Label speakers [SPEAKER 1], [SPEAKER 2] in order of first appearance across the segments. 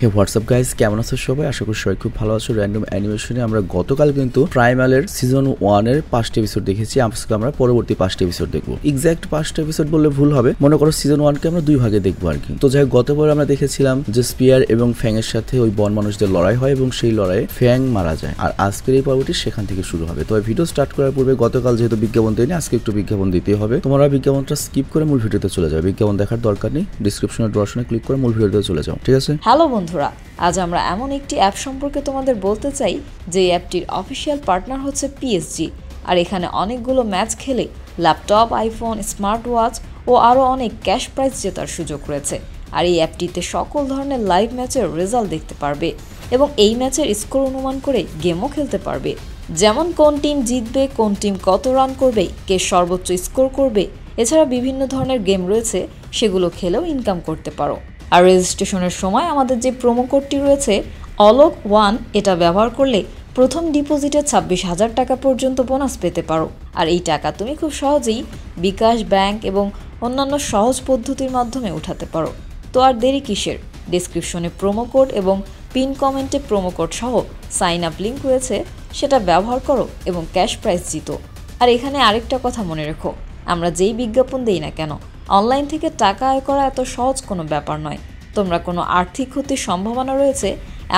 [SPEAKER 1] হে WhatsApp guys, কেমন আছো সবাই? আশা করি সবাই খুব ভালো আছো। র্যান্ডম অ্যানিমেশনে আমরা গতকাল কিন্তু প্রাইমালের সিজন 1 এর 5টা এপিসোড দেখেছি। আজকে আমরা পরবর্তী 5টা এপিসোড দেখবো। এক্স্যাক্ট 5টা এপিসোড বললে ভুল হবে, মনে করো সিজন 1 কে আমরা 2 ভাগে দেখবো আর কি। তো যাই হোক, গতবার আমরা দেখেছিলাম যে স্পিয়ার এবং ফ্যাং এর সাথে ওই বন মানুষদের লড়াই হয় এবং সেই লড়াইয়ে ফ্যাং মারা যায়। আর আজকের এই পর্বটি সেখান থেকে শুরু হবে। তো ভিডিও স্টার্ট করার পূর্বে গতকাল যেহেতু বিজ্ঞাপন দেয়নি, আজকে একটু বিজ্ঞাপন দিতেই হবে। তোমরা বিজ্ঞাপনটা স্কিপ করে মূল ভিডিওতে চলে যাবে। বিজ্ঞাপন দেখার দরকার নেই, ডিসক্রিপশনের ড্রশনে ক্লিক করে মূল ভিডিওতে চলে যাও, ঠিক আছে?
[SPEAKER 2] হ্যালো বন্ধুরা, আজ আমরা এমন একটি অ্যাপ সম্পর্কে তোমাদের বলতে চাই যে অ্যাপটির অফিসিয়াল পার্টনার হচ্ছে পিএসজি। আর এখানে অনেকগুলো ম্যাচ খেলে ল্যাপটপ, আইফোন, স্মার্ট ওয়াচ ও আরও অনেক ক্যাশ প্রাইজ জেতার সুযোগ রয়েছে। আর এই অ্যাপটিতে সকল ধরনের লাইভ ম্যাচের রেজাল্ট দেখতে পারবে এবং এই ম্যাচের স্কোর অনুমান করে গেমও খেলতে পারবে। যেমন কোন টিম জিতবে, কোন টিম কত রান করবে, কে সর্বোচ্চ স্কোর করবে। এছাড়া বিভিন্ন ধরনের গেম রয়েছে, সেগুলো খেলেও ইনকাম করতে পারো। আর রেজিস্ট্রেশনের সময় আমাদের যে প্রোমো কোডটি রয়েছে অলোক1, এটা ব্যবহার করলে প্রথম ডিপোজিটে 26,000 টাকা পর্যন্ত বোনাস পেতে পারো। আর এই টাকা তুমি খুব সহজেই বিকাশ, ব্যাংক এবং অন্যান্য সহজ পদ্ধতির মাধ্যমে উঠাতে পারো। তো আর দেরি কিসের? ডেসক্রিপশনে প্রোমো কোড এবং পিন কমেন্টে প্রোমো কোড সহ সাইন আপ লিঙ্ক রয়েছে, সেটা ব্যবহার করো এবং ক্যাশ প্রাইজ জিতো। আর এখানে আরেকটা কথা মনে রেখো, আমরা যেই বিজ্ঞাপন দেই না কেন, অনলাইন থেকে টাকা আয় করা এত সহজ কোনো ব্যাপার নয়। তোমরা কোনো আর্থিক ক্ষতির সম্ভাবনা রয়েছে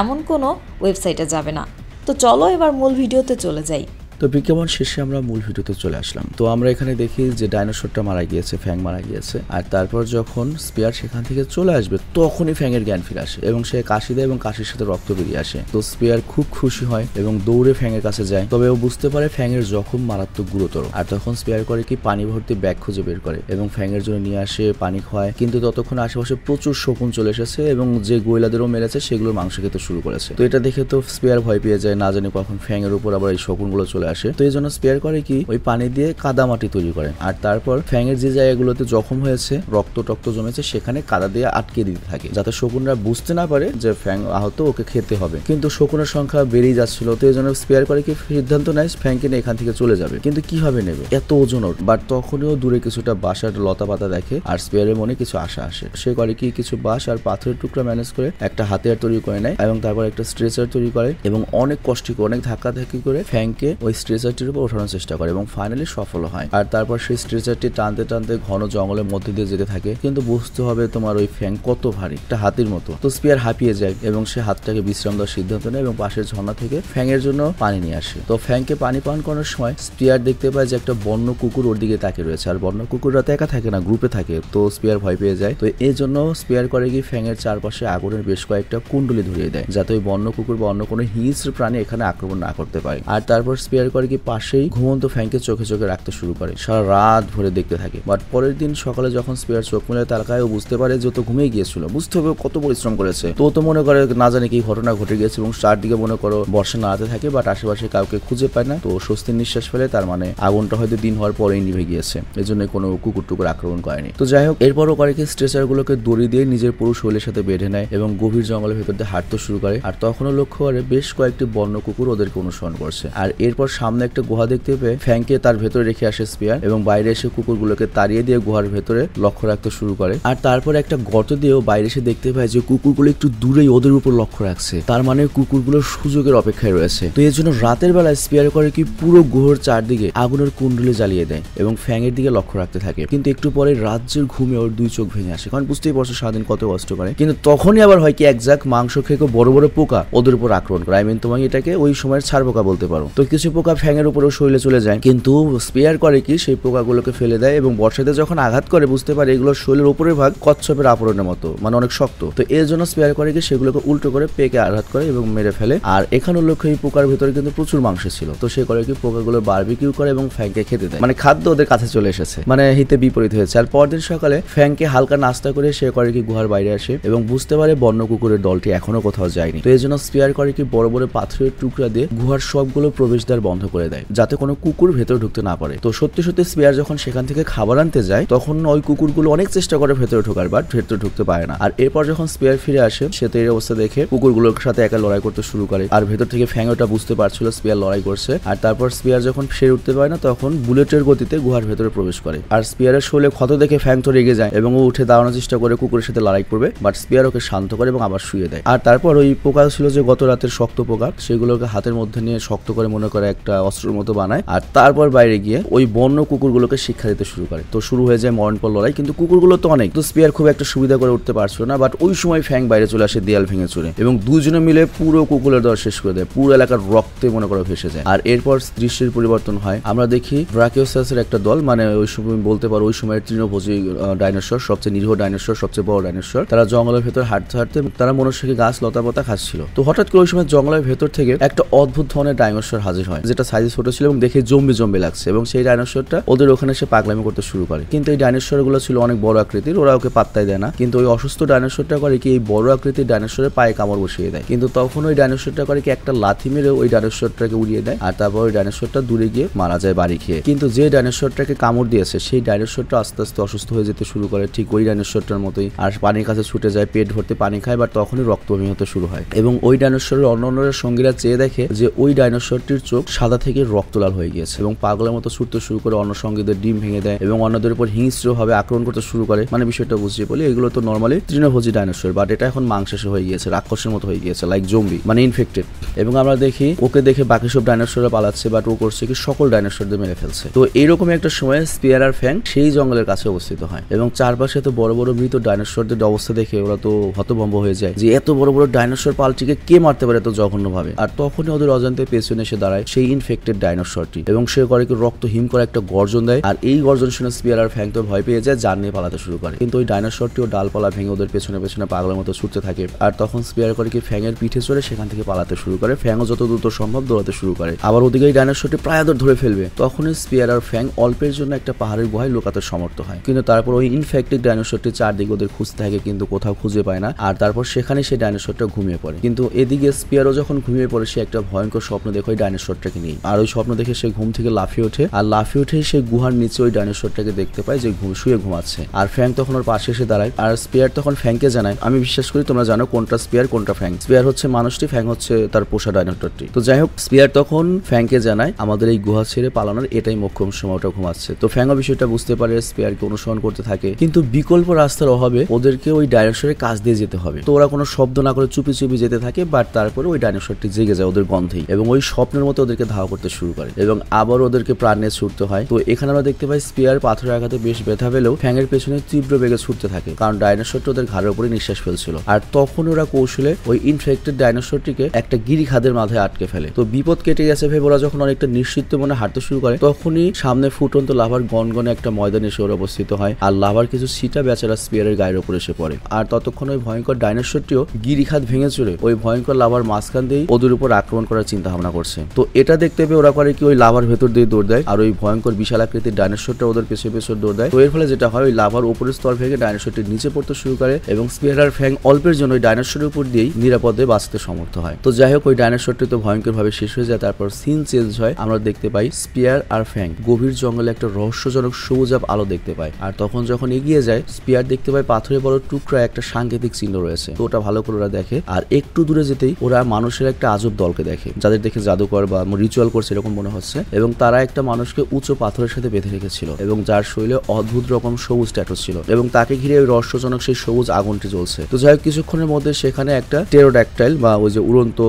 [SPEAKER 2] এমন কোনো ওয়েবসাইটে যাবে না। তো চলো এবার মূল ভিডিওতে চলে যাই।
[SPEAKER 1] তো বিজ্ঞাপন শেষে আমরা মূল ভিডিওতে চলে আসলাম। তো আমরা এখানে দেখি যে ডাইনোসরটা মারা গিয়েছে, ফ্যাং মারা গিয়েছে। আর তারপর যখন স্পিয়ার সেখান থেকে চলে আসবে তখনই ফ্যাং এর জ্ঞান ফিরে আসে এবং সে কাশি দেয় এবং কাশির সাথে রক্ত বেরিয়ে আসে। তো স্পিয়ার খুব খুশি হয় এবং দৌড়ে ফ্যাং এর কাছে যায়। তবে ও বুঝতে পারে ফ্যাং এর জখম মারাত্মক গুরুতর। আর তখন স্পিয়ার করে কি পানি ভর্তি ব্যাগ খুঁজে বের করে এবং ফ্যাং এর জন্য নিয়ে আসে, পানি খাওয়ায়। কিন্তু ততক্ষণ আশেপাশে প্রচুর শকুন চলে এসেছে এবং যে গোয়েলাদেরও মেরেছে সেগুলোর মাংস খেতে শুরু করেছে। তো এটা দেখে তো স্পিয়ার ভয় পেয়ে যায়, না জানি কখন ফ্যাং এর উপর আবার এই শকুনগুলো চলে আসে। তো এই জন্য স্পিয়ার করে কি ওই পানি দিয়ে কাদা মাটি তৈরি করে আর তারপর ফ্যাং এর যে জায়গাগুলোতে জখম হয়েছে, রক্ত টক্ত জমেছে, সেখানে কাদা দিয়ে আটকে দিতে থাকে যাতে শকুনরা বুঝতে না পারে যে ফ্যাং আহত, ওকে খেতে হবে। কিন্তু শকুনের সংখ্যা বেড়েই যাচ্ছিল। তো এই জন্য স্পিয়ার করে কি সিদ্ধান্ত নেয় ফ্যাংকে নিয়ে এখান থেকে চলে যাবে। কিন্তু কিভাবে নেবে, এত ওজন ওর। বাট তখনও দূরে কিছুটা বাঁশ আর লতা পাতা দেখে আর স্পিয়ারের মনে কিছু আশা আসে। সে করে কি কিছু বাঁশ আর পাথরের টুকরা ম্যানেজ করে একটা হাতিয়ার তৈরি করে নেয় এবং তারপর একটা স্ট্রেচার তৈরি করে এবং অনেক কষ্ট করে, অনেক ধাক্কাধাক্কি করে ফ্যাংকে ওই স্ট্রেচারটির উপর ওঠানোর চেষ্টা করে এবং ফাইনালি সফল হয়। আর তারপর সেই স্ট্রেচারটি টানতে টানতে ঘন জঙ্গলের মধ্যে দিয়ে যেতে থাকে। কিন্তু বুঝতে হবে তোমার ওই ফ্যাং কত ভারী, একটা হাতির মতো। তো স্পিয়ার হাঁপিয়ে যায় এবং সে হাতটাকে বিশ্রাম দেওয়ার সিদ্ধান্ত নেয় এবং পাশের ঝর্ণা থেকে ফ্যাং এর জন্য পানি নিয়ে আসে। তো ফ্যাংকে পানি পান করানোর সময় স্পিয়ার দেখতে পায় যে একটা বন্য কুকুর ওর দিকে তাকিয়ে রয়েছে। আর বন্য কুকুররা তো একা থাকে না, গ্রুপে থাকে। তো স্পিয়ার ভয় পেয়ে যায়। তো এই জন্য স্পিয়ার করে কি ফ্যাং এর চারপাশে আগুনের বেশ কয়েকটা কুণ্ডলি ধরিয়ে দেয় যাতে ওই বন্য কুকুর বা অন্য কোনো হিংস্র প্রাণী এখানে আক্রমণ না করতে পারে। আর তারপর স্পিয়ার করে কি পাশেই ঘুমন্ত ফ্যাংকে চোখে চোখে রাখতে শুরু করে, সারা রাত ভরে দেখতে থাকে। বাট পরের দিন সকালে যখন স্পিয়ার চোখ মেলে তাকায়, ও বুঝতে পারে যে তো ঘুমিয়ে গিয়েছিল। বুঝতে হবে কত পরিশ্রম করেছে। তো মনে করে না জানি কি ঘটনা ঘটে গেছে এবং চারদিকে মনে করো বর্ষা নাড়াতে থাকে, বাট আশেপাশে কাউকে খুঁজে পায় না। তো স্বস্তির নিঃশ্বাস ফেলে, তার মানে আগুনটা হয়তো দিন হওয়ার পরেই নিভে গিয়েছে, এই জন্য কোনো কুকুর টুকুর আক্রমণ করেনি। তো যাই হোক, এরপরও করে কি স্ট্রেচার গুলোকে দড়ি দিয়ে নিজের পুরো শরীরের সাথে বেঁধে নেয় এবং গভীর জঙ্গলের ভেতর দিয়ে হাঁটতে শুরু করে। আর তখনও লক্ষ্য করে বেশ কয়েকটি বন্য কুকুর ওদেরকে অনুসরণ করছে। আর এরপর সামনে একটা গুহা দেখতে পেয়ে ফ্যাংকে তার ভেতরে রেখে আসে স্পিয়ার এবং বাইরে এসে কুকুরগুলোকে তাড়িয়ে দিয়ে গুহার ভেতরে লক্ষ্য রাখতে শুরু করে। আর তারপর একটা গর্ত দিয়েও বাইরে এসে দেখতে পায় যে কুকুরগুলো একটু দূরেই ওদের উপর লক্ষ্য রাখছে, তার মানে কুকুরগুলো সুযোগের অপেক্ষায় রয়েছে। তো এর জন্য রাতের বেলায় স্পিয়ার করে কি পুরো গুহার চারদিকে আগুনের কুণ্ডলি জ্বালিয়ে দেয় এবং ফ্যাং এর দিকে লক্ষ্য রাখতে থাকে। কিন্তু একটু পরে রাজ্যের ঘুমে ওর দুই চোখ ভেঙে আসে, কারণ বুঝতেই পারছো সারাদিন কত কষ্ট করে। কিন্তু তখনই আবার হয় কি এক ঝাঁক মাংস খেয়ে বড় বড় পোকা ওদের উপর আক্রমণ করে। তোমাকে এটাকে ওই সময়ের ছাড় পোকা বলতে পারো। তো কিছু পোকা ফ্যাং এর উপরেও শরীরে চলে যায়, কিন্তু স্পিয়ার করে কি সেই পোকাগুলোকে ফেলে দেয় এবং বর্ষাতে যখন আঘাত করে বুঝতে পারে এগুলো শরীরের উপরের ভাগ কচ্ছপের আবরণের মতো, মানে অনেক শক্ত। তো এর জন্য স্পিয়ার করে কি সেগুলোকে উল্টো করে পেকে আঘাত করে এবং মেরে ফেলে। আর এখানে লক্ষ্য এই পোকার ভিতরে কিন্তু প্রচুর মাংস ছিল। তো সে করে কি পোকাগুলো বারবিকিউ করে এবং ফ্যাংকে খেতে দেয়, মানে খাদ্য ওদের কাছে চলে এসেছে, মানে হিতে বিপরীত হয়েছে। আর পরদিন সকালে ফ্যাংকে হালকা নাস্তা করে সে করে কি গুহার বাইরে আসে এবং বুঝতে পারে বন্য কুকুরের দলটি এখনো কোথাও যায়নি। তো এই জন্য স্পিয়ার করে কি বড় বড় পাথরের টুকরা দিয়ে গুহার সবগুলো প্রবেশদ্বার বন্ধ বন্ধ করে দেয় যাতে কোনো কুকুর ভেতরে ঢুকতে না পারে। তো সত্যি সত্যি স্পেয়ার যখন সেখান থেকে খাবার আনতে যায় তখন ওই কুকুরগুলো অনেক চেষ্টা করে ভেতরে ঢোকার, বাট ভেতরে ঢুকতে পারে না। আর এরপর যখন স্পেয়ার ফিরে আসে সে তো এই অবস্থা দেখে কুকুরগুলোর সাথে একা লড়াই করতে শুরু করে। আর ভেতর থেকে ফ্যাং ওটা বুঝতে পারছিল স্পেয়ার লড়াই করছে। আর তারপর স্পেয়ার যখন সেরে উঠতে পারে না তখন বুলেটের গতিতে গুহার ভেতরে প্রবেশ করে। আর স্পেয়ারের শোলে ক্ষত দেখে ফ্যাং তো রেগে যায় এবং ও উঠে দাঁড়ানোর চেষ্টা করে কুকুরের সাথে লড়াই করবে, বাট স্পেয়ার ওকে শান্ত করে এবং আবার শুয়ে দেয়। আর তারপর ওই পোকা ছিল যে গত রাতের শক্ত পোকা, সেগুলোকে হাতের মধ্যে নিয়ে শক্ত করে মনে করে একটা অস্ত্রের মতো বানায়। আর তারপর বাইরে গিয়ে ওই বন্য কুকুরগুলোকে শিক্ষা দিতে শুরু করে। তো শুরু হয়ে যায় মরণপর লড়াই, কিন্তু কুকুরগুলো তো অনেক, তো স্পেয়ার খুব একটা সুবিধা করে উঠতে পারছিল না। বাট ওই সময় ফ্যাং বাইরে চলে আসে দেয়াল ভেঙে চুরে এবং দুজনে মিলে পুরো কুকুরের দল শেষ করে দেয়, পুরো এলাকার রক্তে মনে করে ভেসে যায়। আর এরপর দৃশ্যের পরিবর্তন হয়, আমরা দেখি ব্রাকিওসাসের একটা দল, মানে ওই সময় বলতে পারো ওই সময়ের তৃণভোজী ডাইনোসর, সবচেয়ে নিরীহ ডাইনোসর, সবচেয়ে বড় ডাইনোসর, তারা জঙ্গলের ভেতর হাঁটতে হাঁটতে তারা মনুষ্যকে গাছ লতা পাতা খাচ্ছিল। তো হঠাৎ করে ওই সময় জঙ্গলের ভেতর থেকে একটা অদ্ভুত ধরনের ডাইনোসর হাজির হয়, যেটা সাইজে ছোট ছিল এবং দেখে জম্বি জম্বি লাগছে, এবং সেই ডাইনোসরটা ওদের ওখানে এসে পাগলামি করতে শুরু করে। কিন্তু এই ডাইনোসর গুলো ছিল অনেক বড় আকৃতির, ওরা ওকে পাত্তাই দেয় না। কিন্তু ওই অসুস্থ ডাইনোসরটা করে কি এই বড় আকৃতির ডাইনোসরের পায়ে কামড় বসিয়ে দেয়। কিন্তু তখন ওই ডাইনোসরটা করে কি একটা লাথি মেরে ওই ডাইনোসরটাকে উড়িয়ে দেয়। আর তারপর ওই ডাইনোসরটা দূরে গিয়ে মারা যায় বাড়ি খেয়ে। কিন্তু যে ডাইনোসরটাকে কামড় দিয়েছে সেই ডাইনোসরটা আস্তে আস্তে অসুস্থ হয়ে যেতে শুরু করে, ঠিক ওই ডাইনোসরটার মতোই। আর পানির কাছে ছুটে যায়, পেট ভর্তি পানি খায়, বাট তখনই রক্ত বমি হতে শুরু হয়। এবং ওই ডাইনোসরের অন্যান্য সঙ্গীরা চেয়ে দেখে যে ওই ডাইনোসরটির চোখ সাদা থেকে রক্তলাল হয়ে গিয়েছে এবং পাগলের মতো ছুটতে শুরু করে, অন্য সঙ্গীদের ডিম ভেঙে দেয় এবং অন্যদের উপর হিংস্রভাবে আক্রমণ করতে শুরু করে। মানে বিষয়টা বুঝিয়ে বলি, এগুলো তো নর্মালি তৃণভোজী ডাইনোসর, বাট এটা এখন মাংসাশী হয়ে গিয়েছে, রাক্ষসের মতো হয়ে গিয়েছে, লাইক জম্বি, মানে ইনফেক্টেড। এবং আমরা দেখি ওকে দেখে বাকি সব ডাইনোসররা পালাচ্ছে, বাট ও করছে কি সকল ডাইনোসরদের মেরে ফেলছে। তো এইরকম একটা সময় স্পেয়ার আর ফ্যাং সেই জঙ্গলের কাছে অবস্থিত হয় এবং চারপাশে তো বড় বড় মৃত ডাইনোসরদের অবস্থা দেখে ওরা তো হতভম্ব হয়ে যায় যে এত বড় বড় ডাইনোসর পালটিকে কে মারতে পারে এত জঘন্য ভাবে। আর তখনই ওদের অজান্তে পেছনে এসে দাঁড়ায় সেই ইনফেক্টেড ডাইনোসরটি এবং সে করে কি রক্ত হিম করে একটা গর্জন দেয়। আর এই গর্জন শুনে স্পেয়ার আর ফ্যাং তো ভয় পেয়ে যায়, জান নিয়ে পালাতে শুরু করে। কিন্তু ওই ডাইনোসরটিও ডালপালা ভেঙে ওদের পেছনে পেছনে পাগলের মতো ছুটতে থাকে। আর তখন স্পেয়ার করে কি ফ্যাং এর পিঠে চড়ে সেখান থেকে পালাতে শুরু করে। ফ্যাংও যত দ্রুত সম্ভব দৌড়াতে শুরু করে। আবার ওদিকে এই ডাইনোসরটি প্রায় ওদের ধরে ফেলবে, তখনই স্পেয়ার আর ফ্যাং অল্পের জন্য একটা পাহাড়ের গুহায় লুকাতে সমর্থ হয়। কিন্তু তারপর ওই ইনফেক্টেড ডাইনোসরটি চারদিকে ওদের খুঁজতে থাকে, কিন্তু কোথাও খুঁজে পায় না। আর তারপর সেখানে সেই ডাইনোসরটা ঘুমিয়ে পড়ে। কিন্তু এদিকে স্পেয়ারও যখন ঘুমিয়ে পড়ে সে একটা ভয়ঙ্কর স্বপ্ন দেখে ওই ডাইনোসরটাকে নিয়ে। আর ওই স্বপ্ন দেখে সে ঘুম থেকে লাফিয়ে ওঠে, আর লাফিয়ে উঠে সে গুহার নিচে ওই ডাইনোসরটাকে দেখতে পায় যে শুয়ে ঘুমাচ্ছে। আর ফ্যাং তখন ওর পাশে এসে দাঁড়ায়। আর স্পেয়ার তখন ফ্যাংকে জানায়, আমি বিশ্বাস করি তোমরা জানো কোনটা স্পেয়ার কোনটা ফ্যাং। স্পেয়ার হচ্ছে মানুষটি, ফ্যাং হচ্ছে তার পোষা ডাইনোসরটি। তো যাই হোক, স্পেয়ার তখন ফ্যাংকে জানায় আমাদের এই গুহা ছেড়ে পালানোর এটাই মোক্ষম সময়, ওটা ঘুমাচ্ছে। তো ফ্যাংও বিষয়টা বুঝতে পারে, স্পেয়ারকে অনুসরণ করতে থাকে। কিন্তু বিকল্প রাস্তার অভাবে ওদেরকে ওই ডাইনোসরের কাছ দিয়ে যেতে হবে। তো ওরা কোনো শব্দ না করে চুপি চুপি যেতে থাকে, বাট তারপরে ওই ডাইনোসরটি জেগে যায় ওদের গন্ধেই এবং ওই স্বপ্নের মতো ওদেরকে ধাওয়া করতে শুরু করে এবং আবার ওদেরকে প্রাণ নিয়ে ছুটতে হয়। তো এখানে আমরা দেখতে পাই স্পেয়ার পাথরের আঘাতে বেশ ব্যথা পেলেও ফ্যাংয়ের পেছনে তীব্র বেগে ছুটতে থাকে, কারণ ডাইনোসরটি ওদের ঘাড়ের উপরে নিঃশ্বাস ফেলছিল। আর তখন ওরা কৌশলে ওই ইনফেক্টেড ডাইনোসরটিকে একটা গিরিখাদের মাথায় আটকে ফেলে। তো বিপদ কেটে গেছে ভেবে ওরা যখন অনেকটা নিশ্চিত মনে হাঁটতে শুরু করে, তখনই সামনে ফুটন্ত লাভার গনগনে একটা ময়দান এসে ওরা অবস্থিত হয়। আর লাভার কিছু ছিটা বেচারা স্পেয়ারের গায়ের উপর এসে পড়ে। আর ততক্ষণ ওই ভয়ঙ্কর ডাইনোসরটিও গিরিখাত ভেঙে চড়ে ওই ভয়ঙ্কর লাভার মাঝখান দিয়ে ওদের উপর আক্রমণ করার চিন্তা ভাবনা করছে। তো এটা দেখতে পেয়ে ওরা করে কি ওই লাভার ভেতর দিয়ে দৌড় দেয়, আর ওই ভয়ঙ্কর বিশাল আকৃতির ডাইনোসরটা ওদের পেছনে পেছনে দৌড় দেয়। তো এর ফলে যেটা হয়, ওই লাভার উপরের স্তর ভেঙে ডাইনোসরটি নিচে পড়তে শুরু করে এবং স্পেয়ার আর ফ্যাং অল্পের জন্য ওই ডাইনোসরের উপর দিয়েই নিরাপদে বাঁচতে সমর্থ হয়। তো যাই হোক, ওই ডাইনোসরটি তো ভয়ঙ্কর ভাবে শেষ হয়ে যায়। তারপর সিন চেঞ্জ হয়, আমরা দেখতে পাই স্পেয়ার আর ফ্যাং গভীর জঙ্গলে একটা রহস্যজনক সবুজাব আলো দেখতে পায়। আর তখন যখন এগিয়ে যায়, স্পেয়ার দেখতে পায় পাথরের বড় টুকরা একটা সাংকেতিক চিহ্ন রয়েছে। তো ওটা ভালো করে ওরা দেখে। আর একটু দূরে যেতেই ওরা মানুষের একটা আজব দলকে দেখে, যাদের দেখে জাদুকর বা রিচুয়াল করছে এরকম মনে হচ্ছে। এবং তারা একটা মানুষকে উঁচু পাথরের সাথে বেঁধে রেখেছিল এবং যার শরীরে অদ্ভুত রকম সবুজ ট্যাটু ছিল এবং তাকে ঘিরে ওই রহস্যজনক সেই সবুজ আগুনটি জ্বলছে। তো যাই হোক, কিছুক্ষণের মধ্যে সেখানে একটা টেরোড্যাকটাইল বা ওই যে উড়ন্ত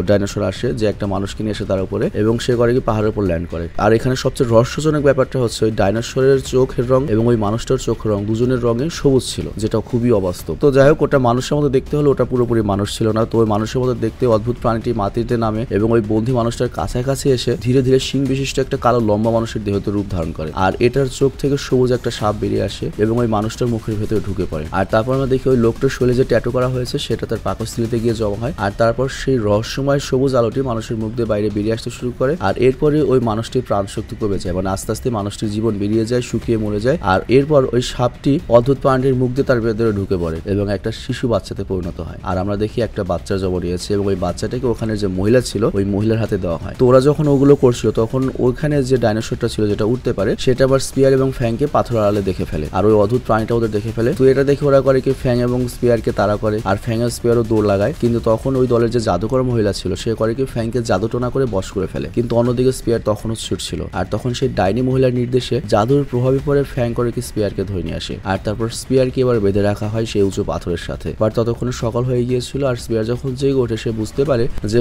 [SPEAKER 1] ডাইনোসর আসে, যে একটা মানুষকে নিয়ে এসে তার উপরে, এবং সে করে কি পাহাড়ের উপর ল্যান্ড করে। আর এখানে সবচেয়ে রহস্যজনক ব্যাপারটা হচ্ছে ওই ডাইনোসরের চোখের রং এবং ওই মানুষটার চোখের রং দুজনের রঙে সবুজ ছিল, যেটা খুবই অবাস্তব। তো যাই হোক, ওটা মানুষের মতো দেখতে হলো, ওটা পুরোপুরি মানুষ ছিল না। তো ওই মানুষের মতো দেখতে অদ্ভুত প্রাণীটি মাটিতে নামে এবং ওই বন্ধী মানুষটার কাছাকাছি এসে ধীরে ধীরে শিং বিশিষ্ট একটা কালো লম্বা মানুষের দেহতে রূপ ধারণ করে। আর এটার চোখ থেকে সবুজ একটা সাপ বেরিয়ে আসে এবং ওই মানুষটার মুখের ভেতরে ঢুকে পড়ে। আর তারপর আমরা দেখি ওই লোকটার শরীরে যে ট্যাটু করা হয়েছে সেটা তার পাকস্থলীতে গিয়ে জমা হয়। আর তারপর সেই রহস্যময় সবুজ আলোটি মানুষের মুখ দিয়ে বাইরে বেরিয়ে আসতে শুরু করে। আর এরপরে ওই মানুষটির প্রাণ শক্তি কমে যায়, মানে আস্তে আস্তে মানুষটির জীবন বেরিয়ে যায়, শুকিয়ে মরে যায়। আর এরপর ওই সাপটি অদ্ভুত প্রাণীর মুখ দিয়ে তার ভেতরে ঢুকে পড়ে এবং একটা শিশু বাচ্চাতে পরিণত হয়। আর আমরা দেখি একটা বাচ্চা জন্ম নিয়েছে এবং ওই বাচ্চাটাকে ওখানে যে মহিলা ছিল ওই মহিলার হাতে দেওয়া হয়। তো ওরা ওরা যখন ওগুলো করছিল তখন ওইখানে যে ডাইনোসরটা ছিল যেটা উঠতে পারে সেটা আবার স্পিয়ার এবং ফ্যাংকে পাথর আড়ালে দেখে ফেলে, আর ওই অদ্ভুত প্রাণীটা ওদের দেখে ফেলে। তো এটা দেখে ওরা করে কি ফ্যাং এবং স্পিয়ারকে তাড়া করে, আর ফ্যাং আর স্পিয়ারও দৌড় লাগায়। কিন্তু তখন ওই দলের যে জাদুকর মহিলা ছিল সে করে কি ফ্যাংকে জাদুটোনা করে বশ করে ফেলে, কিন্তু অন্যদিকে স্পিয়ার তখনও ছুটছিল। আর তখন সেই ডাইনি মহিলার নির্দেশে জাদুর প্রভাবে পড়ে ফ্যাং করে কি স্পিয়ারকে ধরে নিয়ে আসে, আর তারপর স্পিয়ারকে এবার বেঁধে রাখা হয় সেই উঁচু পাথরের সাথে। বাট ততক্ষণে সকাল হয়ে গিয়েছিল, আর স্পিয়ার যখন জেগে ওঠে সে বুঝতে পারে যে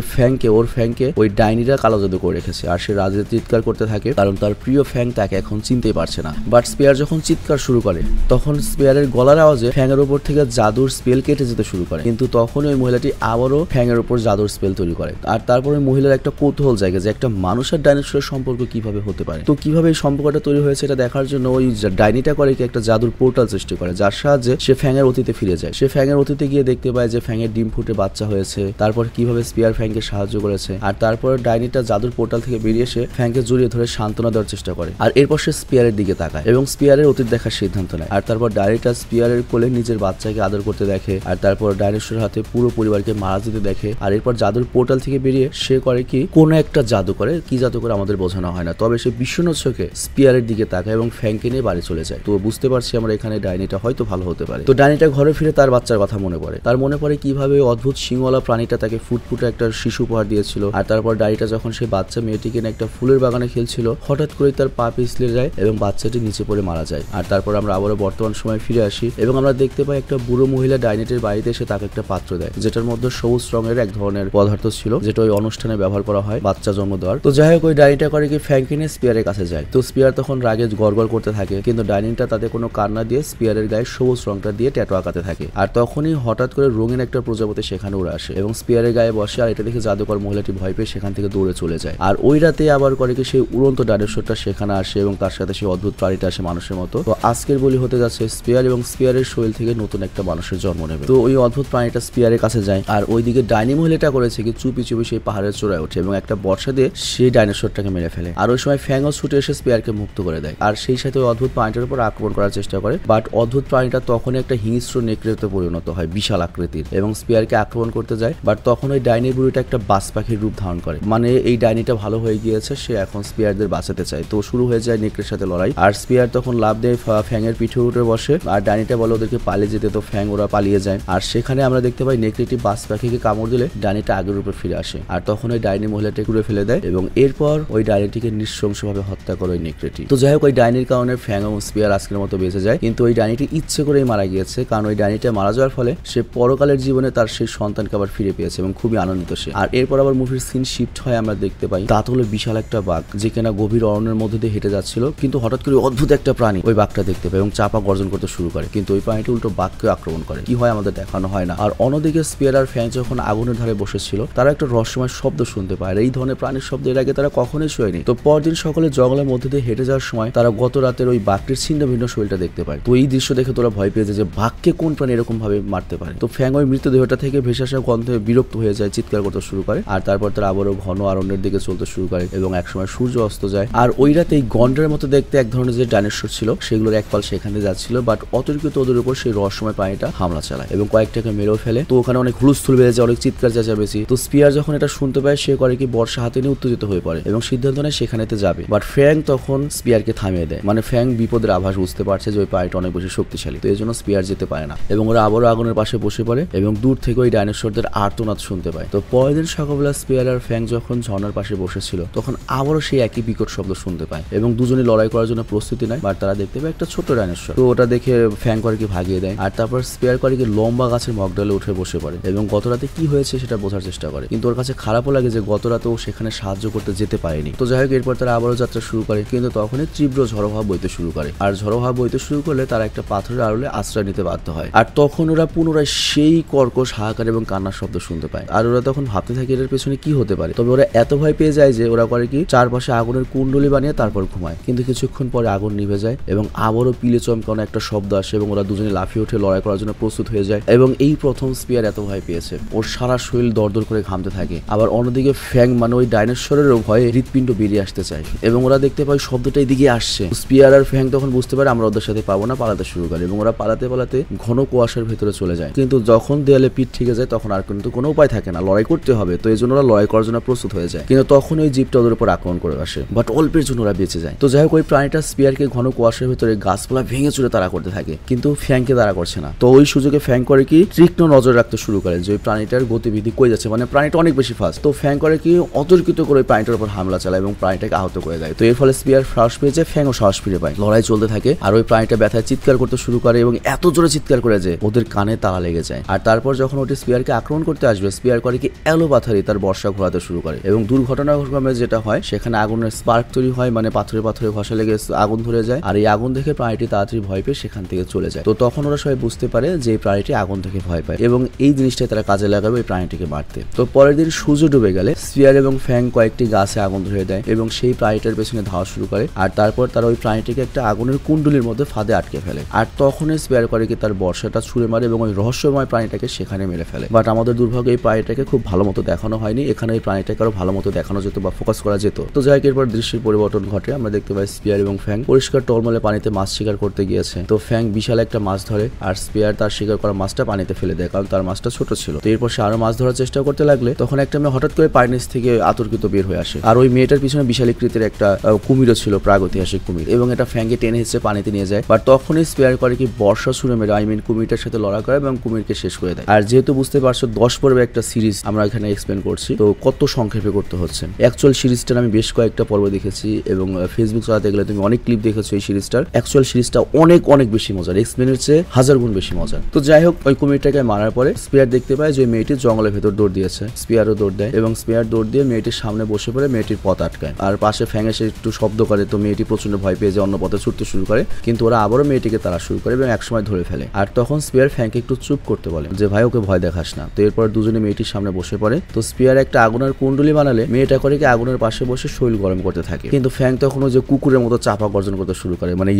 [SPEAKER 1] ওর ফ্যাংকে ওই ডাইনিরা কালো জাদু করে রেখেছে। আর সে রাজে চিৎকার করতে থাকে কারণ তার প্রিয় ফ্যাং তাকে এখন চিনতেই পারছে না। বাট স্পিয়ার যখন চিৎকার শুরু করে তখন স্পিয়ারের গলার আওয়াজে ফ্যাংয়ের উপর থেকে জাদুর স্পেল কেটে যেতে শুরু করে, কিন্তু তখন ওই মহিলাটি আবারও ফ্যাংয়ের উপর জাদুর স্পেল তৈরি করে। আর তারপরে মহিলার একটা কৌতূহল জায়গা যে একটা মানুষ আর ডাইনোসরের সম্পর্ক কিভাবে হতে পারে। তো কিভাবে এই সম্পর্কটা তৈরি হয়েছে এটা দেখার জন্য ওই ডাইনিটা করে কি একটা জাদুর পোর্টাল সৃষ্টি করে, যার সাহায্যে সে ফ্যাংয়ের অতীতে ফিরে যায়। সে ফ্যাংয়ের অতীতে গিয়ে দেখতে পায় যে ফ্যাংয়ের ডিম ফুটে বাচ্চা হয়েছে, তারপর কিভাবে স্পিয়ার ফ্যাংকে সাহায্য করেছে। আর তারপর ডাইনিটা জাদুর পোর্টাল থেকে বেরিয়ে এসে ফ্যাংকে জড়িয়ে ধরে সান্ত্বনা দেওয়ার চেষ্টা করে। আর এরপর সে স্পিয়ারের দিকে তাকায় এবং স্পিয়ারের অতীত দেখার সিদ্ধান্ত নেয়। আর তারপর ডাইনিটা স্পিয়ারের কোলে নিজের বাচ্চাকে আদর করতে দেখে, আর তারপর ডাইনোসরের হাতে পুরো পরিবারকে মারা যেতে দেখে। আর এরপর জাদুর পোর্টাল থেকে বেরিয়ে সে করে কি কোনো একটা জাদু করে, কি জাদু করে আমাদের বোঝানো হয় না, তবে সে বিষণ্ণ চোখে স্পিয়ারের দিকে তাকায় এবং ফ্যাংকে নিয়ে বাড়ি চলে যায়। তো বুঝতে পারছি আমরা এখানে ডাইনিটা হয়তো ভালো হতে পারে। তো ডাইনিটা ঘরে ফিরে তার বাচ্চার কথা মনে পড়ে, তার মনে পড়ে কিভাবে অদ্ভুত সিংওয়ালা প্রাণীটা তাকে ফুটফুটে একটা শিশু উপহার দিয়েছিল। আর তারপর ডাইনিটা যখন সে বাচ্চা মেয়েটিকে নিয়ে একটা ফুলের বাগানে খেলছিল হঠাৎ করে তার পা পিছলে যায় এবং বাচ্চাটি নিচে পড়ে মারা যায়। আর তারপর আমরা আবারও বর্তমান সময় ফিরে আসি এবং আমরা দেখতে পাই একটা বুড়ো মহিলা ডাইনিটির বাড়িতে এসে তাকে একটা পাত্র দেয়, যেটার মধ্যে সবুজ রঙের এক ধরনের পদার্থ ছিল যেটা ওই অনুষ্ঠানে ব্যবহার করা হয় বাচ্চা জন্ম দেওয়ার। তো যাই হোক ওই ডাইনিটা করে কি ফ্যাংকে নিয়ে স্পিয়ারের কাছে যায়। তো স্পিয়ার তখন রাগে গড়গড় করতে থাকে, কিন্তু ডাইনিটা তাতে কোনো কান্না দিয়ে স্পিয়ারের গায়ে সবুজ রংটা দিয়ে ট্যাটু আঁকাতে থাকে। আর তখনই হঠাৎ করে রঙিন একটা প্রজাপতি সেখানে উড়ে আসে এবং স্পিয়ারের গায়ে বসে, আর এটা দেখে জাদুকর মহিলাটি ভয় পেয়ে সেখান থেকে দৌড়ে চলে যায়। আর ওই রাতে আবার করে কি সেই উড়ন্ত ডাইনোসরটা সেখানে আসে এবং তার সাথে সেই অদ্ভুত প্রাণীটা আসে মানুষের মতো। তো আজকের বলি হতে যাচ্ছে স্পিয়ার এবং স্পিয়ারের শরীর থেকে নতুন একটা মানুষের জন্ম নেবে। তো ওই অদ্ভুত প্রাণীটা স্পিয়ারের কাছে যায়, আর ওইদিকে ডাইনি মহিলাটা করেছে কি চুপি চুপি সেই পাহাড়ের চূড়ায় ওঠে এবং একটা বর্ষা দিয়ে সেই ডাইনোসরটাকে মেরে ফেলে। আর ওই সময় ফ্যাংও ছুটে এসে স্পিয়ারকে মুক্ত করে দেয়, আর সেই সাথে ওই অদ্ভুত প্রাণীটার উপর আক্রমণ করার চেষ্টা করে। বাট অদ্ভুত প্রাণীটা তখনই একটা হিংস্র নেকড়েতে পরিণত হয় বিশাল আকৃতির এবং স্পিয়ারকে আক্রমণ করতে যায়। বাট তখন ওই ডাইনি বুড়িটা একটা বাজ পাখির রূপ ধারণ করে, মানে এই ডাইনিটা ভালো হয়ে গিয়েছে, সে এখন স্পিয়ারদের বাঁচাতে চায়। তো শুরু হয়ে যায় নেকড়ের সাথে লড়াই, আর স্পিয়ার তখন লাভ দিয়ে ফ্যাংয়ের পিঠে উঠে বসে, আর ডাইনিটা বলে ওদেরকে পালিয়ে যেতে। তো ফ্যাং ওরা পালিয়ে যায়, আর সেখানে আমরা দেখতে পাই নেকড়েটি বাজ পাখিকে কামড় দিলে ডাইনিটা আগের রূপে ফিরে আসে। আর তখন ওই ডাইনি মহিলাটি ঘুরে ফেলে দেয় এবং এরপর ওই ডাইনিটিকে নৃশংসভাবে হত্যা করে ওই নেকড়েটি। তো যাই হোক ওই ডাইনির কারণে ফ্যাং এবং স্পিয়ার আজকের মতো বেঁচে যায়, কিন্তু ওই ডাইনিটি ইচ্ছে করেই মারা গিয়েছে, কারণ ওই ডাইনিটা মারা যাওয়ার ফলে সে পরকালের জীবনে তার সেই সন্তানকে আবার ফিরে পেয়েছে এবং খুবই আনন্দিত সে। আর এরপর আবার মুভির সিন শিফট হয়, আমরা দেখতে পাই তা হলো বিশাল একটা বাঘ যে কিনা গভীর অরণ্যের মধ্যে দিয়ে হেঁটে যাচ্ছিল, কিন্তু হঠাৎ করে অদ্ভুত একটা প্রাণী ওই বাঘটা দেখতে পায় এবং চাপা গর্জন করতে শুরু করে, কিন্তু ওই প্রাণীটি উল্টো বাঘকে আক্রমণ করে। কি হয় আমাদের দেখানো হয় না। আর অন্যদিকে স্পিয়ার আর ফ্যাং যখন আগুনের ধারে বসেছিল তারা একটা রহস্যময় শব্দ শুনতে পায়, আর এই ধরনের প্রাণীর শব্দ এর আগে তারা কখনোই শোয়নি। তো পরদিন সকালে জঙ্গলের মধ্যে দিয়ে হেঁটে যাওয়ার সময় তারা গত রাতের ওই বাঘটির ছিন্ন ভিন্ন শরীরটা দেখতে পায়। তো এই দৃশ্য দেখে তোরা ভয় পেয়ে যায় যে বাঘকে কোন প্রাণী এরকম ভাবে মারতে পারে। তো ফ্যাং ওই মৃতদেহটা থেকে ভেসে আসা গন্ধে বিরক্ত হয়ে যায়, চিৎকার করতে শুরু করে। আর তারপর তারা আবারও ঘন অরণ্যের দিকে চলতে শুরু করে এবং একসময় সূর্য অস্ত যায়। আর ওই রাতে এই গন্ডারের মতো দেখতে এক ধরনের যে ডাইনোসর ছিল সেগুলোর এক পাল সেখান দিয়ে যাচ্ছিল, বাট অতর্কিত ওদের উপর সেই রহস্যময় প্রাণীটা হামলা চালায় এবং কয়েকটাকে মেরেও ফেলে। তো ওখানে অনেক হুলস্থুল বেড়ে যায়, অনেক চিৎকার চেঁচামেচি। তো স্পিয়ার যখন এটা শুনতে পায় সে করে কি বর্ষা হাতে নিয়ে উত্তেজিত হয়ে পড়ে এবং সিদ্ধান্ত নেয় সেখানেতে যাবে। বাট ফ্যাং তখন স্পিয়ারকে থামিয়ে দেয়, মানে ফ্যাং বিপদের আভাস বুঝতে পারছে যে ওই প্রাণীটা অনেক বেশি শক্তিশালী, তো এই জন্য স্পিয়ার যেতে পারে না এবং ওরা আবারও আগুনের পাশে বসে পড়ে এবং দূর থেকে ওই ডাইনোসরদের আর্তনাদ শুনতে পায়। তো পরের দিন সকালবেলা স্পিয়ার আর ফ্যাং যখন ঝর্ণার পাশে বসেছিল তখন আবারও সেই একই বিকট শব্দ শুনতে পায় এবং দুজনে লড়াই করার জন্য প্রস্তুতি নেয়। বাট তারা দেখতে পায় একটা ছোট ডাইনোসর, তো ওটা দেখে ফ্যাং করে কি ভাগিয়ে দেয়। আর তারপর স্পিয়ার করে কি লম্বা গাছের মগডালে উঠে বসে পড়ে এবং গত রাতে কি হয়েছে সেটা বোঝার চেষ্টা করে, কিন্তু ওর কাছে খারাপও লাগে যে গত রাতে ও সেখানে সাহায্য করতে যেতে পারেনি। তো যাই হোক এরপর তারা আবারও যাত্রা শুরু করে, কিন্তু তখনই তীব্র ঝড়োহাওয়া বইতে শুরু করে। আর ঝড়োহাওয়া বইতে শুরু করলে তারা একটা পাথরের আড়লে আশ্রয় নিতে বাধ্য হয়। আর তখন ওরা পুনরায় সেই কর্কশ হাহাকার এবং কান্নার শব্দ শুনতে পায়। আর ওরা তখন ভাবতে থাকে এটার পেছনে কি হতে পারে। তবে ওরা এত ভয় পেয়ে যায় যে ওরা করে কি চারপাশে আগুনের কুণ্ডলি বানিয়ে তারপর ঘুমায়, কিন্তু কিছুক্ষণ পরে আগুন নিভে যায় এবং আবারও পিলে চমকানো একটা শব্দ আসে এবং ওরা দুজনে লাফিয়ে উঠে লড়াই করার জন্য প্রস্তুত হয়ে যায়। এবং এই প্রথম স্পিয়ার এত ভয় পেয়েছে, ওর সারা শরীর দরদর করে ঘামতে থাকে। আবার অন্যদিকে ফ্যাং মানে ওই ডাইনোসরেরও ভয়ে হৃৎপিণ্ড বেরিয়ে আসতে চায় এবং ওরা দেখতে পায় শব্দটা এদিকে আসছে। স্পিয়ার আর ফ্যাং তখন বুঝতে পারে আমরা ওদের সাথে পাবো না, পালাতে শুরু করে এবং ওরা পালাতে পালাতে ঘন কুয়াশার ভেতরে চলে যায়। কিন্তু যখন দেয়ালে পিঠ ঠিক যায় তখন আর কিন্তু কোনো উপায় থাকে না, লড়াই করতে হবে। তো এই জন্য ওরা লড়াই করার জন্য প্রস্তুত হয়ে যায়। যায়, কিন্তু তখন ওই জিপটা ওদের উপর আক্রমণ করে আসে, বাট অল্পের জন্য ওরা বেঁচে যায়। তো যাই হোক ওই প্রাণীটা স্পিয়ারকে ঘন কুয়াশার ভিতরে গাছপালা ভেঙে চুরে তাড়া করতে থাকে, কিন্তু ফ্যাংকে তাড়া করছে না। তো ওই সুযোগে ফ্যাং করে কি তীক্ষ্ণ নজর রাখতে শুরু করে যে ওই প্রাণীটার গতিবিধি কই যাচ্ছে, মানে প্রাণীটা অনেক বেশি ফাস্ট। তো ফ্যাং করে কি অতর্কিত করে ওই প্রাণীটার উপর হামলা চালায় এবং প্রাণীটাকে আহত করে দেয়। তো এর ফলে স্পিয়ার সাহস পেয়ে যায়, ফ্যাংও সাহস ফিরে পায়, লড়াই চলতে থাকে। আর ওই প্রাণীটা ব্যথায় চিৎকার করতে শুরু করে এবং এত জোরে চিৎকার করে যে ওদের কানে তালা লেগে যায়। আর তারপর যখন ওটি স্পিয়ারকে আক্রমণ করতে আসবে, স্পিয়ার করে কি এলো পাথারি তার বর্ষা ঘোরাতে শুরু করে এবং দুর্ঘটনাক্রমে যেটা হয় সেখানে আগুনের স্পার্ক তৈরি হয়, মানে পাথরে পাথরে ঘষা লেগে আগুন ধরে যায়। আর এই আগুন দেখে প্রাণীটি তাড়াতাড়ি ভয় পেয়ে সেখান থেকে চলে যায়। তো তখন ওরা সবাই বুঝতে পারে যে এই প্রাণীটি আগুন থেকে ভয় পায় এবং এই জিনিসটাই তারা কাজে লাগাবে এই প্রাণীটিকে মারতে। তো পরের দিন সূর্য ডুবে গেলে স্পিয়ার এবং ফ্যাং কয়েকটি গাছে আগুন ধরে দেয় এবং সেই প্রাণীটার পেছনে ধাওয়া শুরু করে। আর তারপর তারা ওই প্রাণীটিকে একটা আগুনের কুণ্ডলির মধ্যে ফাঁদে আটকে ফেলে। আর তখনই স্পিয়ার করে কি তার বর্ষাটা ছুঁড়ে মারে এবং ওই রহস্যময় প্রাণীটাকে সেখানে মেরে ফেলে। বাট আমাদের দুর্ভাগ্য এই প্রাণীটাকে খুব ভালো মতো দেখানো হয়নি, এখানে এই প্রাণীটাকে আরো ভালো মতো দেখানো যেত বা ফোকাস করা যেত। তো যাই হোক এরপর দৃশ্যের পরিবর্তন ঘটে, আমরা দেখতে পাই স্পিয়ার এবং ফ্যাং পরিষ্কার টলমলে পানিতে মাছ শিকার করতে গিয়েছে। তো ফ্যাং বিশাল একটা মাছ ধরে আর স্পিয়ার তার শিকার করা মাছটা পানিতে ফেলে দেয়, কারণ তার মাছটা ছোট ছিল। তো এরপর সে আরো মাছ ধরার চেষ্টা করতে লাগলে তখন একটা মেয়ে হঠাৎ করে পানির নিচ থেকে আতর্কিত বের হয়ে আসে। আর ওই মেয়েটার পিছনে বিশাল আকৃতির একটা কুমিরও ছিল, প্রাগৈতিহাসিক কুমির, এবং এটা ফ্যাংকে টেনে হিসেবে পানিতে নিয়ে যায়। বাট তখনই স্পিয়ার করে কি বর্ষা ছুঁড়ে মেরে কুমিরটার সাথে লড়াই করে এবং কুমিরকে শেষ করে দেয়। আর যেহেতু বুঝতে পারছো 10 পর্বে একটা সিরিজ আমরা এখানে এক্সপ্লেন করছি, তো কত সংক্ষেপে করতে হচ্ছে। অ্যাকচুয়াল সিরিজটার আমি বেশ কয়েকটা পর্ব দেখেছি এবং ফেসবুক চালাতে গেলে তুমি অনেক ক্লিপ দেখেছো এই সিরিজটার। অ্যাকচুয়াল সিরিজটা অনেক অনেক বেশি মজার, এক্সপ্লেনের চেয়ে 1000 গুণ বেশি মজার। তো যাই হোক ওই কুমিরটাকে মারার পরে স্পিয়ার দেখতে পায় যে মেয়েটি জঙ্গলের ভেতর দৌড় দিয়েছে। স্পিয়ারও দৌড় দেয় এবং স্পিয়ার দৌড় দিয়ে মেয়েটির সামনে বসে পড়ে মেয়েটির পথ আটকায়। আর পাশে ফ্যাং এসে একটু শব্দ করে, তো মেয়েটি প্রচন্ড ভয় পেয়ে যে অন্য পথে ছুটতে শুরু করে, কিন্তু ওরা আবারও মেয়েটিকে তাড়া শুরু করে এবং একসময় ধরে ফেলে। আর তখন স্পিয়ার ফ্যাংকে একটু চুপ করতে বলে যে ভাই ওকে ভয় দেখাস না। তো এরপর দুজনে মেয়েটির সামনে বসে পড়ে। তো স্পিয়ার একটা আগুনের কুণ্ডলি বানালে মেয়েটা করে কি আগুনের পাশে বসে শরীর গরম করতে থাকে, কিন্তু ফ্যাং তখন যে কুকুরের মতো চাপা গর্জন করতে শুরু করে, মানে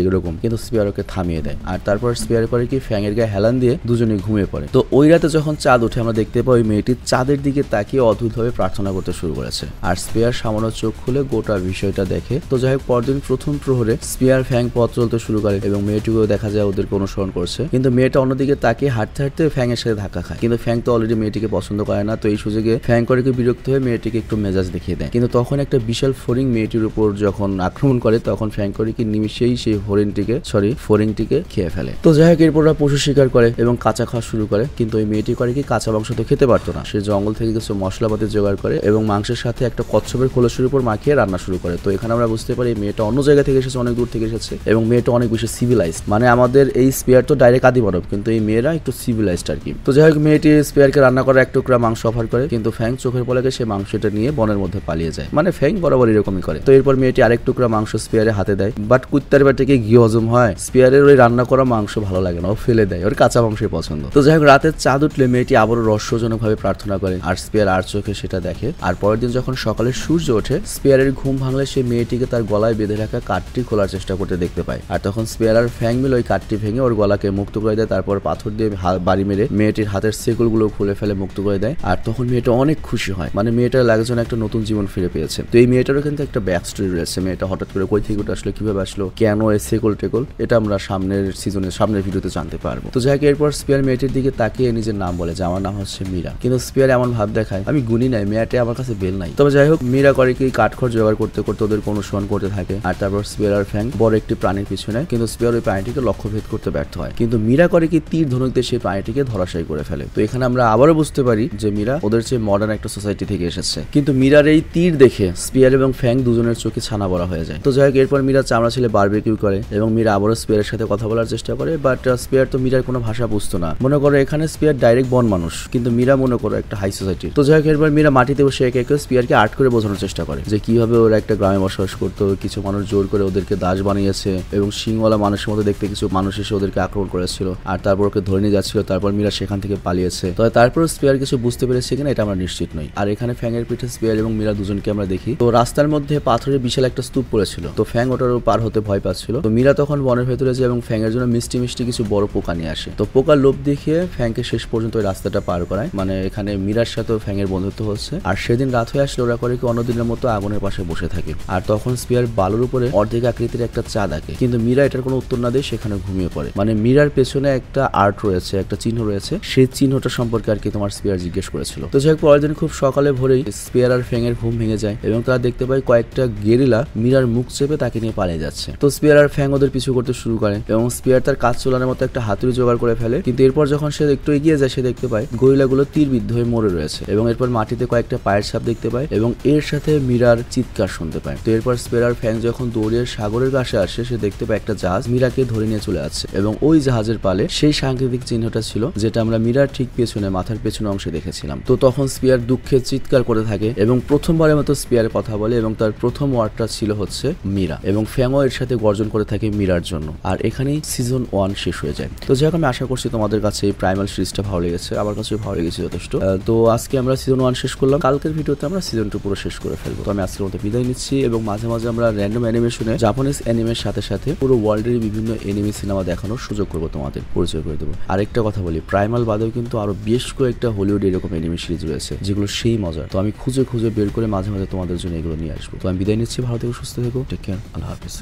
[SPEAKER 1] এরকম, কিন্তু স্পিয়ার ওকে থামিয়ে দেয়। আর তারপর স্পিয়ার করে কি ফ্যাং এর গায়ে হেলান দিয়ে দুজনে ঘুমিয়ে পড়ে। তো ওই রাতে যখন চাঁদ ওঠে আমরা দেখতে পাই মেয়েটি চাঁদের দিকে তাকিয়ে অদ্ভুতভাবে প্রার্থনা করতে শুরু করেছে। আর স্পিয়ার সামান্য চোখ খুলে গোটা বিষয়টা দেখে। তো যাই হোক পরদিন প্রথম প্রহরে স্পিয়ার ফ্যাং পথ চলতে শুরু করে এবং মেয়েটিকেও দেখা যায় ওদেরকে অনুসরণ করছে, কিন্তু মেয়েটা অন্যদিকে তাকিয়ে হাঁটতে হাঁটতে ফ্যাং এর সাথে ধাক্কা খায়। কিন্তু ফ্যাং তো অলরেডি মেয়েটিকে পছন্দ করে না। তো এই সুযোগে ফ্যাং করে কি বিরক্ত হয়ে মেয়েটিকে একটু মেজাজ দেখিয়ে দেয়, কিন্তু তখন একটা বিশাল ফড়িং মেয়েটির উপর যখন আক্রমণ করে তখন ফ্যাং করে কি নিমিশেই সেই ফড়িংটিকে খেয়ে ফেলে। তো যাই হোক এরপর ওরা পশু শিকার করে এবং কাঁচা খাওয়া শুরু করে, কিন্তু ওই মেয়েটি করে কি কাঁচা মাংস তো খেতে পারতো না, সে জঙ্গল থেকে কিছু মশলাপাতি জোগাড় করে এবং মাংসের সাথে একটা কচ্ছপের খোলসের উপর মাখিয়ে রান্না শুরু করে। তো এখানে আমরা বুঝতে পারি মেয়েটা অন্য জায়গা থেকে এসেছে, অনেক দূর থেকে এসেছে এবং মেয়েটা অনেক বেশি সিভিলাইজড, মানে আমাদের এই স্পিয়ার তো ডাইরেক্ট আদি মানব, কিন্তু এই মেয়েরা একটু সিভিলাইজড আর কি। তো যাই হোক মেয়েটি স্পিয়ারকে রান্না করা এক টুকরা মাংস অফার করে, কিন্তু ফ্যাং চোখের পলকে সে মাংসটা নিয়ে বনের মধ্যে পালিয়ে যায়, মানে ফ্যাং বরাবর এরকমই করে। তো এরপর মেয়েটি আরেক টুকরা মাংস স্পিয়ারের হাতে দেয়, বাট কুত্তার বাটিকে গিয়ে হজম হয়, স্পিয়ারের ওই রান্না করা মাংস ভালো লাগে না, ও ফেলে দেয়, ওর কাঁচা মাংসই পছন্দ। তো যাই হোক রাতের চাঁদ উঠলে মেয়েটি আবারও রহস্যজনক ভাবে প্রার্থনা করে আর স্পিয়ার আর চোখে সেটা দেখে। আর পরের দিন যখন সকালে সূর্য ওঠে স্পিয়ারের ঘুম ভাঙলে সে মেয়েটিকে তার গলায় বেঁধে রাখা কাঠটি খোলার চেষ্টা করতে দেখতে পায়। আর তখন স্পিয়ার আর ফ্যাং মিলে ওই কাঠটি ভেঙে ওর গলাকে মুক্ত করে দেয়, তারপর পাথর দিয়ে বাড়ি মেরে মেয়েটির হাতের সেগুলগুলো খুলে ফেলে মুক্ত করে দেয়। আর তখন মেয়েটা অনেক খুশি হয়, মানে মেয়েটার লাগে যেন একটা নতুন জীবন ফিরে পেয়েছে। তো এই মেয়েটারও কিন্তু একটা ব্যাক স্টোরি রয়েছে, মেয়েটা হঠাৎ করে কই থেকে আসলো, কিভাবে আসলো, কেন এই সেকল টেকল, এটা আমরা সামনের ভিডিওতে জানতে পারবো। তো যাই এরপর স্পিয়ার মেয়েটির দিকে তাকিয়ে নিজের নাম বলে যে আমার নাম হচ্ছে মীরা, কিন্তু স্পিয়ার এমন ভাব দেখায় আমি গুণী নাই, মেয়েটা আমার কাছে বেল নাই। তবে যাই হোক মীরা করে কি কাঠখড় জোগাড় করতে করতে ওদের অনুসরণ করতে থাকে। আর তারপর স্পিয়ার আর ফ্যাং বড় একটি প্রাণীর পিছনে, কিন্তু স্পিয়ার ওই প্রাণীটিকে লক্ষ্যভেদ করতে ব্যর্থ হয়, কিন্তু মীরা করে কি তীর ধনুক দিয়ে সেই প্রাণীটিকে ধরাশায়ী করে ফেলে। তো এখানে আমরা আবারও বুঝতে পারি যে মীরা ওদের চেয়ে মডার্ন একটা সোসাইটি থেকে এসেছে, কিন্তু মীরার এই তীর দেখে স্পিয়ার এবং ফ্যাং দুজনের চোখে ছানা বড়া হয়ে যায়। তো যাই হোক এরপর মীরা চামড়া ছেলে বারবিকিউ করে এবং মীরা আবারও স্পিয়ারের সাথে কথা বলার চেষ্টা করে, বাট স্পিয়ার তো মীরার কোনো ভাষা বুঝতো না। মনে করো এখানে স্পিয়ার ডাইরেক্ট বন মানুষ, কিন্তু মীরা মনে করো একটা হাই সোসাইটি। তো যাই হোক এরপর মীরা মাটিতে বসে একে একে স্পিয়ারকে আর্ট করে বোঝানোর চেষ্টা করে যে কিভাবে ওরা একটা গ্রামে বসবাস করতো, কিছু মানুষ জোর করে ওদেরকে দাস বানিয়েছে এবং সিংওয়ালা মানুষের মতো দেখতে কিছু মানুষ এসে ওদেরকে আক্রমণ করেছিল আর তারপর ওকে ধরে নিয়ে যাচ্ছিল, তারপর মীরা সেখান থেকে পালিয়েছে। তো তারপর স্পিয়ার কিছু বুঝতে পেরেছে কিনা এটা আমরা নিশ্চিত নই। আর এখানে ফ্যাংয়ের পিঠে স্পিয়ার এবং মীরা দুজনকে আমরা দেখি। তো রাস্তার মধ্যে পাথরের বিশাল একটা স্তূপ পড়েছিল, তো ফ্যাং ওটার পার হতে ভয় পাচ্ছিল। তো মীরা তখন বনের ভেতরে যায় এবং ফ্যাংয়ের জন্য মিষ্টি মিষ্টি কিছু বড় পোকা নিয়ে আসে। তো পোকার লোভ দেখিয়ে ফ্যাংকে শেষ পর্যন্ত ওই রাস্তাটা পার করায়, মানে এখানে মীরার সাথে ফ্যাংয়ের বন্ধুত্ব হচ্ছে। আর সেদিন রাত হয়ে আসলে ওরা করে কি অন্যদিনের মতো আগুনের পাশে বসে থাকে। আর তখন স্পিয়ার বালুর উপরে অর্ধেক আকৃতির একটা চাঁদ আঁকে, কিন্তু মীরা এটার কোনো উত্তর না দিয়ে সেখানে ঘুমিয়ে পড়ে। মানে মীরার পেছনে একটা আর্ট রয়েছে, একটা চিহ্ন রয়েছে, সেই চিহ্নটা সম্পর্কে আর কি তোমার স্পিয়ার জিজ্ঞেস করেছিল। তো যাই হোক পরের দিন খুব সকালে ভোরে করেই স্পেয়ার আর ফ্যাং এর ঘুম ভেঙে যায় এবং তারা দেখতে পায় কয়েকটা গেরিলা মীরার মুখ চেপে তাকে নিয়ে পালিয়ে যাচ্ছে। তো স্পেয়ার আর ফ্যাং ওদের পিছু করতে শুরু করে এবং স্পেয়ার তার কাজ চলানোর মতো একটা হাতুড়ি জোগাড় করে ফেলে, কিন্তু এরপর যখন সে একটু এগিয়ে যায় সে দেখতে পায় গরিলাগুলো তীরবিদ্ধ হয়ে মরে রয়েছে এবং এরপর মাটিতে কয়েকটা পায়ের ছাপ দেখতে পায় এবং এর সাথে মীরার চিৎকার শুনতে পায়। তো এরপর স্পেয়ার আর ফ্যাং যখন দৌড়ে সাগরের কাছে আসে সে দেখতে পায় একটা জাহাজ মীরাকে ধরে নিয়ে চলে আসছে এবং ওই জাহাজের পালে সেই সাংকেতিক চিহ্নটা ছিল যেটা আমরা মীরার ঠিক পেছনে মাথার পেছনে অংশে দেখেছিলাম। তো তখন স্পেয়ার দুঃখে চিৎকার করে থাকে এবং প্রথমবারের মতো স্পেয়ারের কথা বলে এবং তার প্রথম ওয়ার্ডটা ছিল হচ্ছে মীরা এবং ফ্যাংও এর সাথে গর্জন করে থাকে মীরার জন্য। আর এখানেই সিজন 1 শেষ হয়ে যায়। তো যাই হোক, আমি আশা করছি তোমাদের কাছে এই প্রাইমাল সিরিজটা ভালো লেগেছে, আমার কাছে ভালো লেগেছে যথেষ্ট। তো আজকে আমরা সিজন 1 শেষ করলাম, কালকের ভিডিওতে আমরা সিজন 2 পুরো শেষ করে ফেলবো। তো আমি আজকের মতো বিদায় নিচ্ছি এবং মাঝে মাঝে আমরা র্যান্ডম অ্যানিমেশনে জাপানিজ অ্যানিমের সাথে সাথে পুরো ওয়ার্ল্ডের বিভিন্ন এনিমে সিনেমা দেখানোর সুযোগ করবো, তোমাদের পরিচয় করে দেবো। আরেকটা কথা বলি, প্রাইমাল বাদেও কিন্তু আরো বেশ কয়েকটা হলিউড এরকম এনিমে সিরিজ রয়েছে যেগুলো সেই মজার। তো আমি খুঁজে খুঁজে বের করে মাঝে মাঝে তোমাদের জন্য এগুলো নিয়ে আসবো। তো আমি বিদায় নিচ্ছি, ভালো থেকো, সুস্থ থেকো, টেক কেয়ার, আল্লাহ হাফেজ।